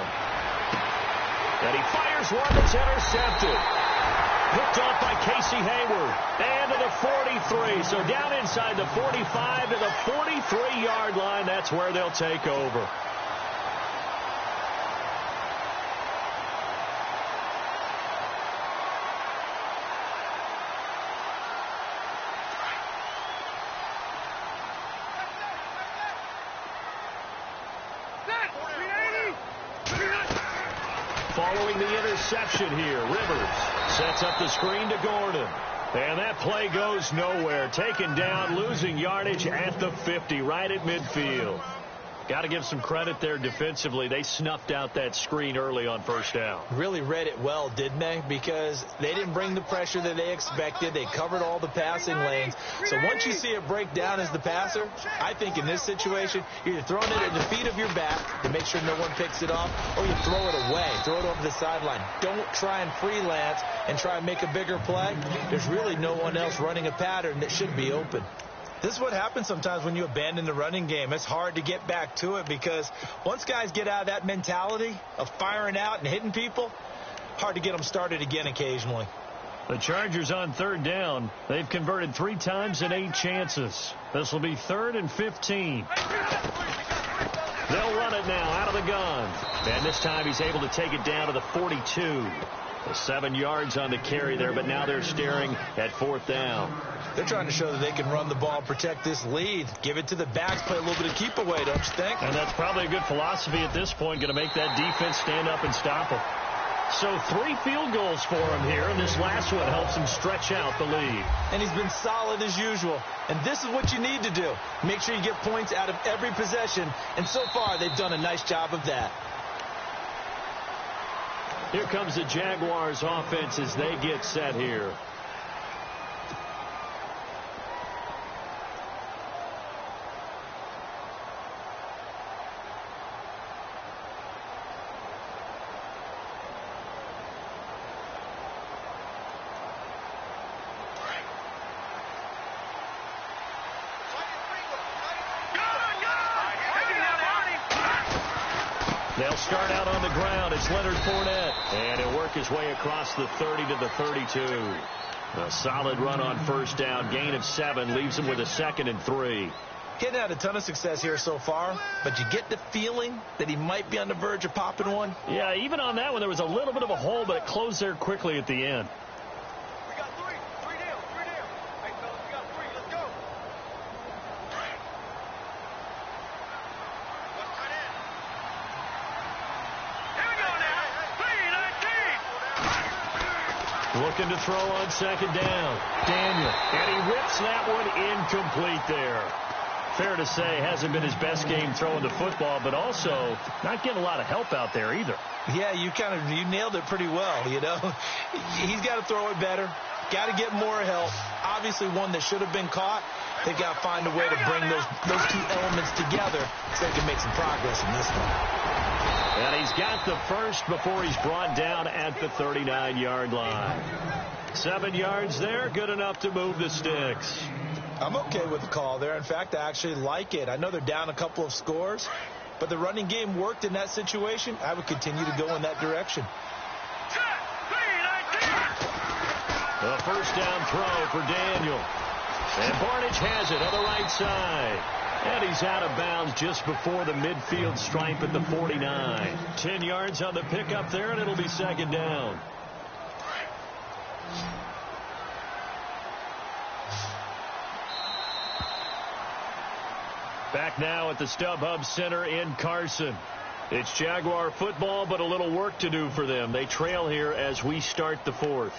And he fires one that's intercepted. Picked off by Casey Hayward. And to the 43. So down inside the 45 to the 43-yard line. That's where they'll take over. Following the interception here, Rivers sets up the screen to Gordon. And that play goes nowhere. Taken down, losing yardage at the 50, right at midfield. Got to give some credit there defensively. They snuffed out that screen early on 1st down. Really read it well, didn't they? Because they didn't bring the pressure that they expected. They covered all the passing lanes. So once you see it break down as the passer, I think in this situation, you're either throwing it at the feet of your back to make sure no one picks it off, or you throw it away, throw it over the sideline. Don't try and freelance and try and make a bigger play. There's really no one else running a pattern that should be open. This is what happens sometimes when you abandon the running game. It's hard to get back to it because once guys get out of that mentality of firing out and hitting people, hard to get them started again occasionally. The Chargers on third down. They've converted 3 times in 8 chances. This will be 3rd and 15. They'll run it now out of the gun. And this time he's able to take it down to the 42. 7 yards on the carry there, but now they're staring at 4th down. They're trying to show that they can run the ball, protect this lead, give it to the backs, play a little bit of keep away, don't you think? And that's probably a good philosophy at this point, going to make that defense stand up and stop them. So 3 field goals for him here, and this last one helps him stretch out the lead. And he's been solid as usual. And this is what you need to do. Make sure you get points out of every possession, and so far they've done a nice job of that. Here comes the Jaguars offense as they get set here. They'll start out on the ground. It's Leonard Fournette. And he'll work his way across the 30 to the 32. A solid run on first down. Gain of 7 leaves him with a 2nd and 3. Getting had a ton of success here so far, but you get the feeling that he might be on the verge of popping one. Yeah, even on that one, there was a little bit of a hole, but it closed there quickly at the end. We got 3. 3 down. 3 down. Hey, fellas, we got 3. Let's go. What's tight end? Here we go now. 3-19. Looking to throw on 2nd down. Daniel. And he whips that one incomplete there. Fair to say, hasn't been his best game throwing the football, but also not getting a lot of help out there either. Yeah, you nailed it pretty well, you know. He's got to throw it better. Got to get more help. Obviously one that should have been caught. They've got to find a way to bring those 2 elements together so they can make some progress in this one. And he's got the first before he's brought down at the 39-yard line. 7 yards there, good enough to move the sticks. I'm okay with the call there. In fact, I actually like it. I know they're down a couple of scores, but the running game worked in that situation. I would continue to go in that direction. A first down throw for Daniel. And Barnidge has it on the right side. And he's out of bounds just before the midfield stripe at the 49. 10 yards on the pickup there, and it'll be 2nd down. Back now at the StubHub Center in Carson. It's Jaguar football, but a little work to do for them. They trail here as we start the 4th.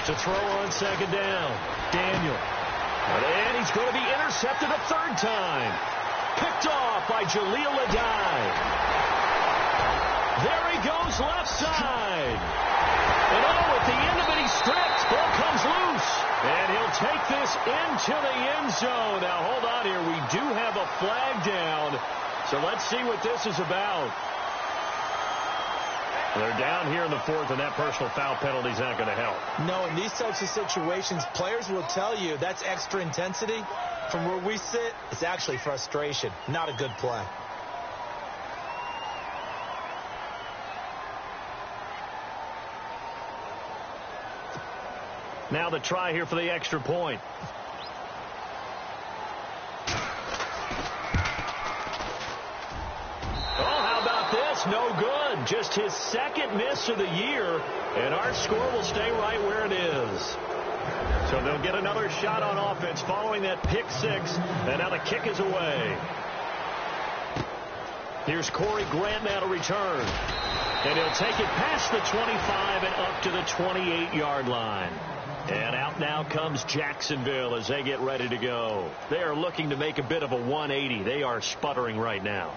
To throw on 2nd down. Daniel. And he's going to be intercepted a 3rd time. Picked off by Jaleel Adai. There he goes left side. And at the end of it, he stripped. Ball comes loose. And he'll take this into the end zone. Now, hold on here. We do have a flag down. So let's see what this is about. They're down here in the 4th, and that personal foul penalty is not going to help. No, in these types of situations, players will tell you that's extra intensity. From where we sit, it's actually frustration. Not a good play. Now the try here for the extra point. No good. Just his 2nd miss of the year, and our score will stay right where it is. So they'll get another shot on offense following that pick 6, and now the kick is away. Here's Corey Grant now to return, and he'll take it past the 25 and up to the 28-yard line. And out now comes Jacksonville as they get ready to go. They are looking to make a bit of a 180. They are sputtering right now.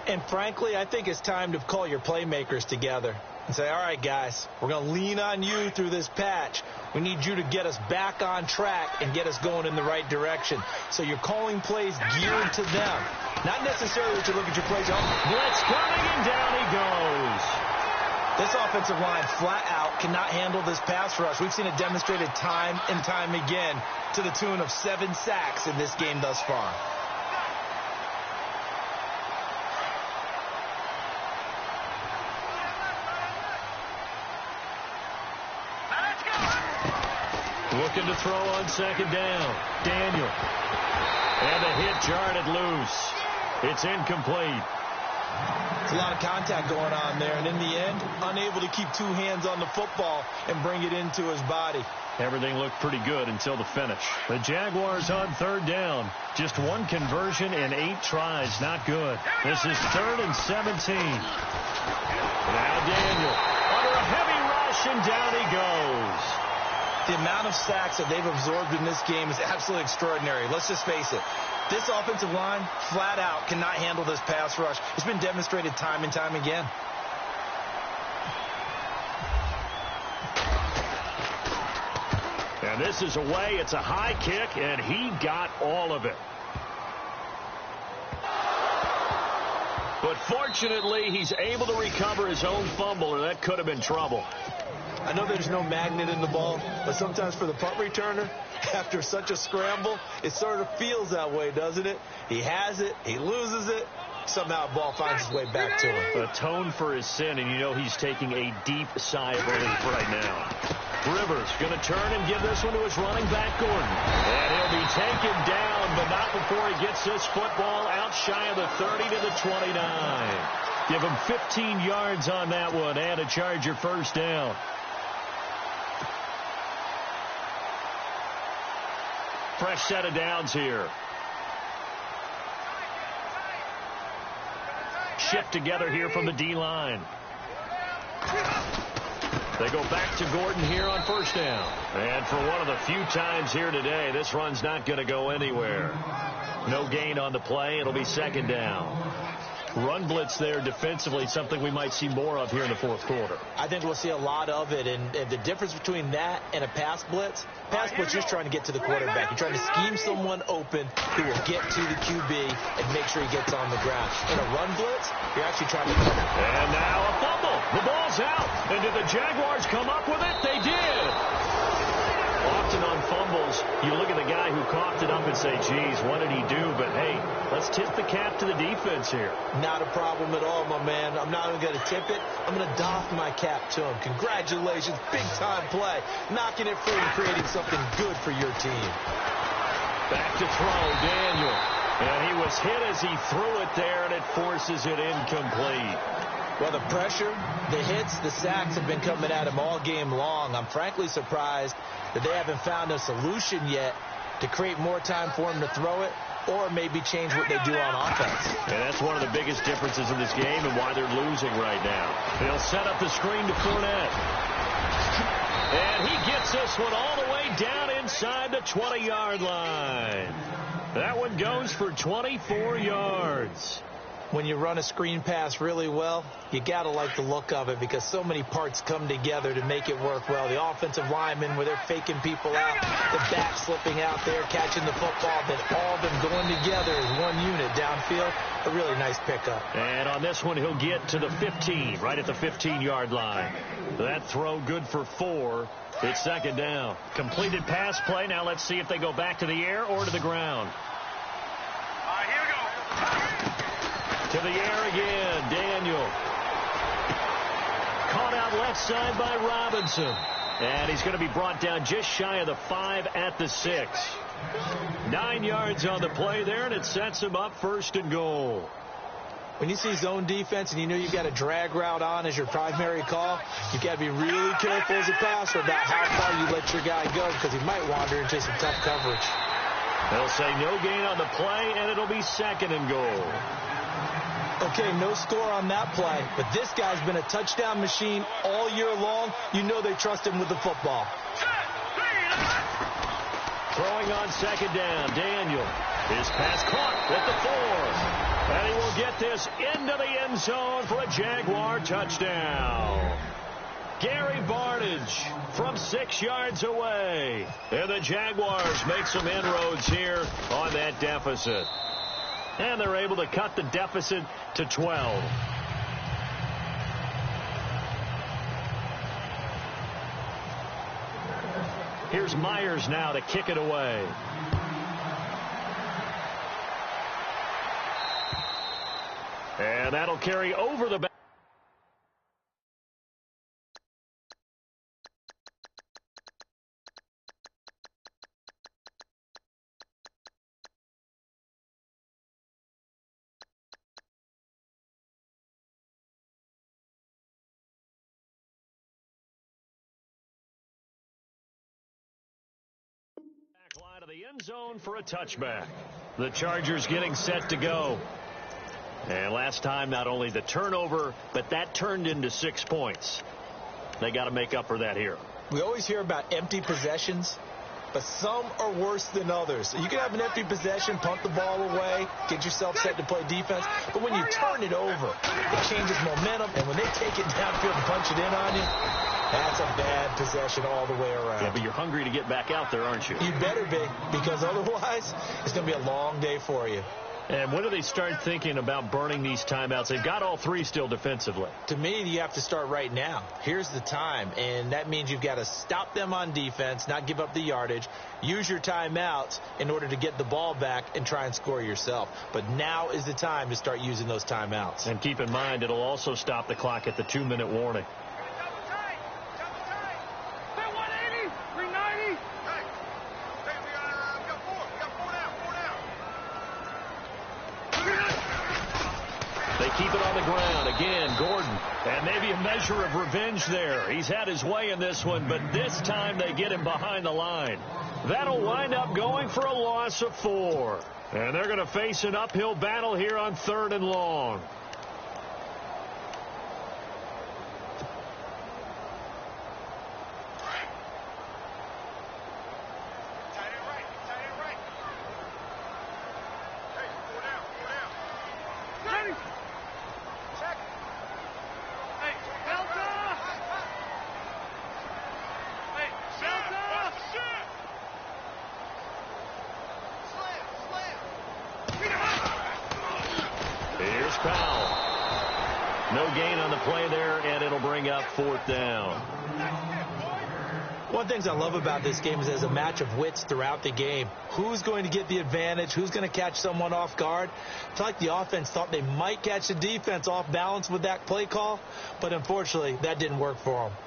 And frankly, I think it's time to call your playmakers together. and say, all right, guys, we're going to lean on you through this patch. We need you to get us back on track and get us going in the right direction. So you're calling plays geared to them. Not necessarily that you look at your plays. Blitz coming, and down he goes. This offensive line flat out cannot handle this pass rush. We've seen it demonstrated time and time again to the tune of 7 sacks in this game thus far. Looking to throw on second down. Daniel. And the hit jarred it loose. It's incomplete. It's a lot of contact going on there, and in the end, unable to keep 2 hands on the football and bring it into his body. Everything looked pretty good until the finish. The Jaguars on third down. Just 1 conversion in 8 tries. Not good. This is 3rd and 17. Now Daniel under a heavy rush, and down he goes. The amount of sacks that they've absorbed in this game is absolutely extraordinary. Let's just face it. This offensive line, flat out, cannot handle this pass rush. It's been demonstrated time and time again. And this is away. It's a high kick, and he got all of it. But fortunately, he's able to recover his own fumble, or that could have been trouble. I know there's no magnet in the ball, but sometimes for the punt returner, after such a scramble, it sort of feels that way, doesn't it? He has it, he loses it, somehow the ball finds its way back to him. Atone for his sin, and you know he's taking a deep sigh of relief right now. Rivers going to turn and give this one to his running back, Gordon. And he'll be taken down, but not before he gets this football out shy of the 30 to the 29. Give him 15 yards on that one and a Charger first down. Fresh set of downs here. Shift together here from the D-line. They go back to Gordon here on first down. And for one of the few times here today, this run's not going to go anywhere. No gain on the play. It'll be second down. Run blitz there defensively, something we might see more of here in the fourth quarter. I think we'll see a lot of it, and the difference between that and a pass blitz, you're just trying to get to the quarterback. You're trying to scheme someone open who will get to the QB and make sure he gets on the ground. In a run blitz, you're actually trying to... And now a fumble. The ball's out. And did the Jaguars come up with it? They did. Often on fumbles, you look at the guy who coughed it up and say, geez, what did he do? But, hey, let's tip the cap to the defense here. Not a problem at all, my man. I'm not even going to tip it. I'm going to doff my cap to him. Congratulations. Big-time play. Knocking it free and creating something good for your team. Back to throw, Daniel. And he was hit as he threw it there, and it forces it incomplete. Well, the pressure, the hits, the sacks have been coming at him all game long. I'm frankly surprised that they haven't found a solution yet to create more time for him to throw it or maybe change what they do on offense. And that's one of the biggest differences in this game and why they're losing right now. They'll set up the screen to Fournette. And he gets this one all the way down inside the 20-yard line. That one goes for 24 yards. When you run a screen pass really well, you got to like the look of it because so many parts come together to make it work well. The offensive linemen, where they're faking people out, the back slipping out there, catching the football, then all of them going together as one unit downfield. A really nice pickup. And on this one, he'll get to the 15, right at the 15-yard line. That throw good for 4. It's second down. Completed pass play. Now let's see if they go back to the air or to the ground. Here we go. To the air again, Daniel. Caught out left side by Robinson. And he's going to be brought down just shy of the 5 at the 6. 9 yards on the play there, and it sets him up first and goal. When you see zone defense and you know you've got a drag route on as your primary call, you've got to be really careful as a passer about how far you let your guy go because he might wander into some tough coverage. They'll say no gain on the play, and it'll be second and goal. Okay, no score on that play, but this guy's been a touchdown machine all year long. You know they trust him with the football. Throwing on second down, Daniel. His pass caught at the 4. And he will get get this into the end zone for a Jaguar touchdown. Gary Barnidge from 6 yards away. And the Jaguars make some inroads here on that deficit. And they're able to cut the deficit to 12. Here's Myers now to kick it away. And that'll carry over the back. Line of the end zone for a touchback. The Chargers getting set to go. And last time, not only the turnover, but that turned into 6 points. They got to make up for that here. We always hear about empty possessions, but some are worse than others. You can have an empty possession, punt the ball away, get yourself set to play defense, but when you turn it over, it changes momentum, and when they take it downfield and punch it in on you, that's a bad possession all the way around. Yeah, but you're hungry to get back out there, aren't you? You better be, because otherwise, it's going to be a long day for you. And when do they start thinking about burning these timeouts? They've got all three still defensively. To me, you have to start right now. Here's the time, and that means you've got to stop them on defense, not give up the yardage, use your timeouts in order to get the ball back and try and score yourself. But now is the time to start using those timeouts. And keep in mind, it'll also stop the clock at the 2-minute warning. Keep it on the ground. Again, Gordon. And maybe a measure of revenge there. He's had his way in this one, but this time they get him behind the line. That'll wind up going for a loss of 4. And they're going to face an uphill battle here on 3rd and long. No gain on the play there, and it'll bring up 4th down. One of the things I love about this game is there's a match of wits throughout the game. Who's going to get the advantage? Who's going to catch someone off guard? I feel like the offense thought they might catch the defense off balance with that play call, but unfortunately, that didn't work for them.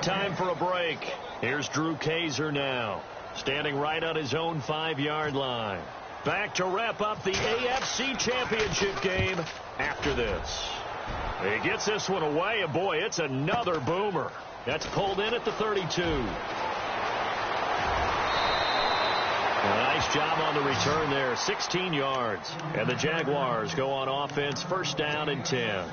Time for a break. Here's Drew Kaiser now, standing right on his own 5-yard line. Back to wrap up the AFC Championship game after this. He gets this one away, and boy, it's another boomer. That's pulled in at the 32. Nice job on the return there, 16 yards. And the Jaguars go on offense, 1st down and 10.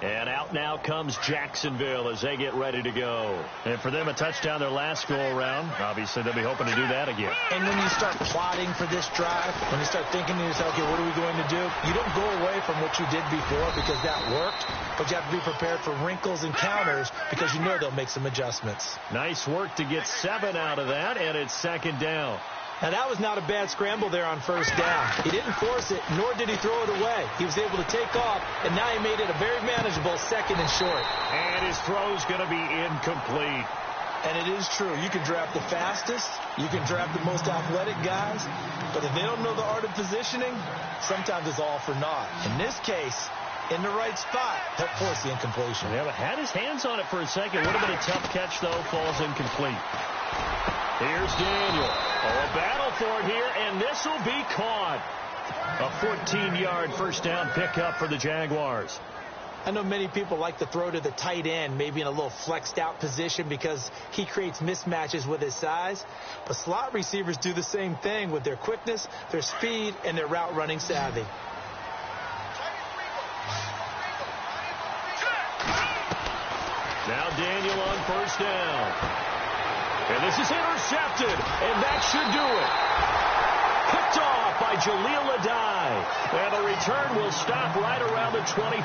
And out now comes Jacksonville as they get ready to go. And for them, a touchdown their last go-around. Obviously, they'll be hoping to do that again. And when you start plotting for this drive, when you start thinking to yourself, okay, what are we going to do? You don't go away from what you did before because that worked, but you have to be prepared for wrinkles and counters because you know they'll make some adjustments. Nice work to get 7 out of that, and it's 2nd down. Now, that was not a bad scramble there on 1st down. He didn't force it, nor did he throw it away. He was able to take off, and now he made it a very manageable 2nd and short. And his throw's going to be incomplete. And it is true. You can draft the fastest. You can draft the most athletic guys. But if they don't know the art of positioning, sometimes it's all for naught. In this case, in the right spot, that forced the incompletion. Yeah, but had his hands on it for a second. Would have been a tough catch, though. Falls incomplete. Here's Daniel. Oh, a battle for it here, and this will be caught. A 14-yard 1st down pickup for the Jaguars. I know many people like to throw to the tight end, maybe in a little flexed out position because he creates mismatches with his size. But slot receivers do the same thing with their quickness, their speed, and their route running savvy. Now Daniel on first down. And this is intercepted, and that should do it. Picked off by Jaleel Adai. And the return will stop right around the 25.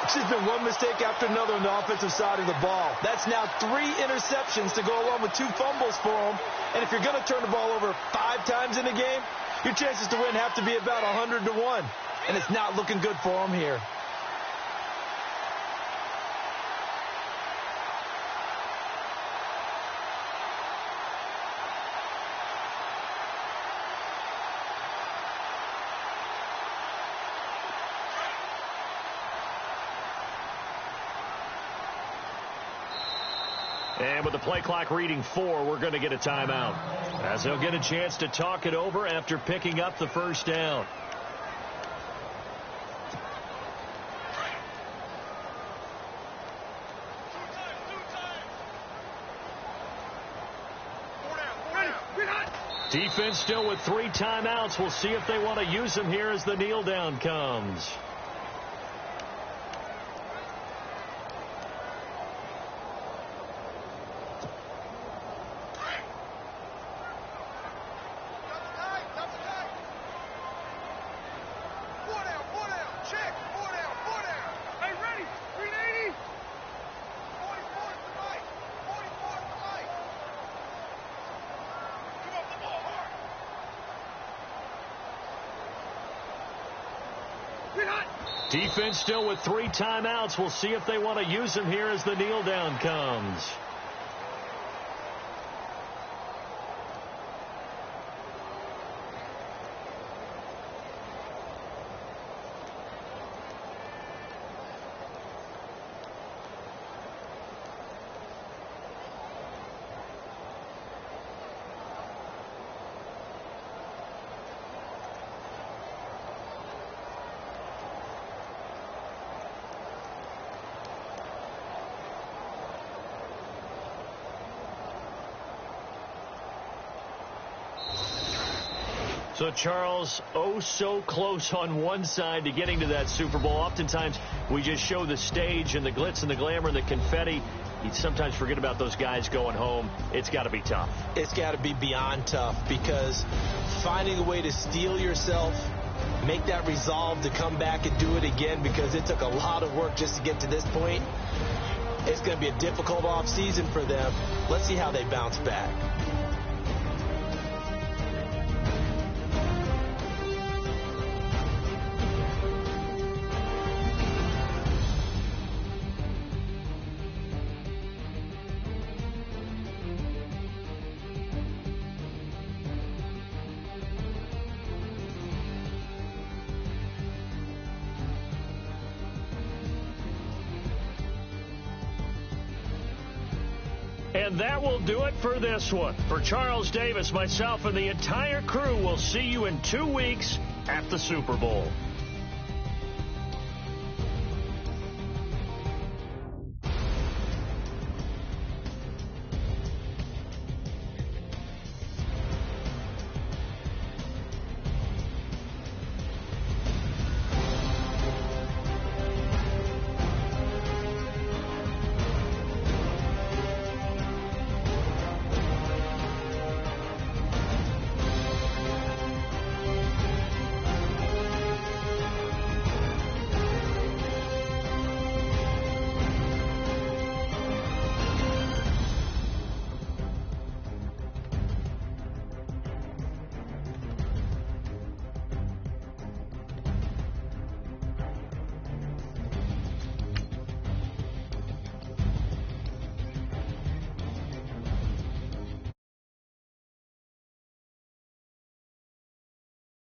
It's just been one mistake after another on the offensive side of the ball. That's now 3 interceptions to go along with 2 fumbles for him. And if you're going to turn the ball over 5 times in a game, your chances to win have to be about 100-1. And it's not looking good for him here. And with the play clock reading 4, we're going to get a timeout, as they'll get a chance to talk it over after picking up the first down. Defense still with 3 timeouts. We'll see if they want to use them here as the kneel down comes. Defense still with 3 timeouts. We'll see if they want to use them here as the kneel down comes. So, Charles, oh so close on one side to getting to that Super Bowl. Oftentimes, we just show the stage and the glitz and the glamour and the confetti. You sometimes forget about those guys going home. It's got to be tough. It's got to be beyond tough, because finding a way to steel yourself, make that resolve to come back and do it again, because it took a lot of work just to get to this point. It's going to be a difficult offseason for them. Let's see how they bounce back. And that will do it for this one. For Charles Davis, myself, and the entire crew, we'll see you in 2 weeks at the Super Bowl.